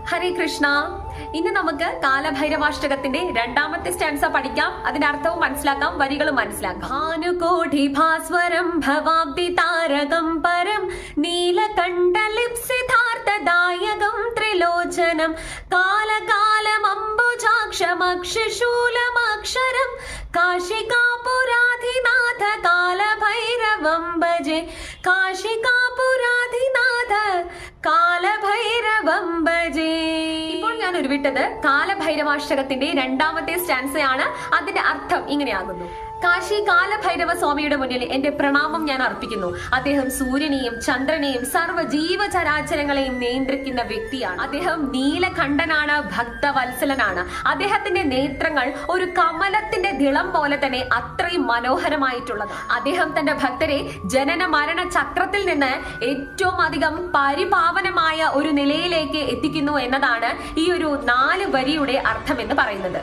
ഹരേ കൃഷ്ണ. ഇന്ന് നമുക്ക് കാലഭൈരവാഷ്ടകത്തിന്റെ രണ്ടാമത്തെ സ്റ്റാൻസ പഠിക്കാം. അതിന്റെ അർത്ഥവും മനസ്സിലാക്കാം, വരികളും മനസ്സിലാക്കാം. ഭാനുകോടി ഭാസ്വരം ഭവാബ്ദി താരകം പരം നീലകണ്ഠലിപ്സിതാർത്ഥദായകം ത്രിലോചനം കാലകാലം അംബുജാക്ഷമക്ഷശൂലമക്ഷരം കാശികാപുരാധിനാഥ കാലഭൈരവം ഭജേ കാശികാപുരാധിനാഥ കാലഭൈരവം ഭജേ. ഇപ്പോൾ ഞാൻ ഉരുവിട്ടത് കാലഭൈരവാഷ്ടകത്തിന്റെ രണ്ടാമത്തെ സ്റ്റാൻസയാണ്. അതിന്റെ അർത്ഥം ഇങ്ങനെയാകുന്നു: കാശി കാലഭൈരവ സ്വാമിയുടെ മുന്നിൽ എന്റെ പ്രണാമം ഞാൻ അർപ്പിക്കുന്നു. അദ്ദേഹം സൂര്യനെയും ചന്ദ്രനെയും സർവ്വ ജീവചരാചരങ്ങളെയും നിയന്ത്രിക്കുന്ന വ്യക്തിയാണ്. അദ്ദേഹം നീലകണ്ഠനാണ്, ഭക്തവത്സലനാണ്. അദ്ദേഹത്തിന്റെ നേത്രങ്ങൾ ഒരു കമലത്തിന്റെ ദിളം പോലെ തന്നെ അത്രയും മനോഹരമായിട്ടുള്ളത്. അദ്ദേഹം തന്റെ ഭക്തരെ ജനന മരണ ചക്രത്തിൽ നിന്ന് ഏറ്റവും അധികം പരിപാവനമായ ഒരു നിലയിലേക്ക് എത്തിക്കുന്നു എന്നതാണ് ഈ ഒരു 4 വരിയുടെ അർത്ഥം എന്ന് പറയുന്നത്.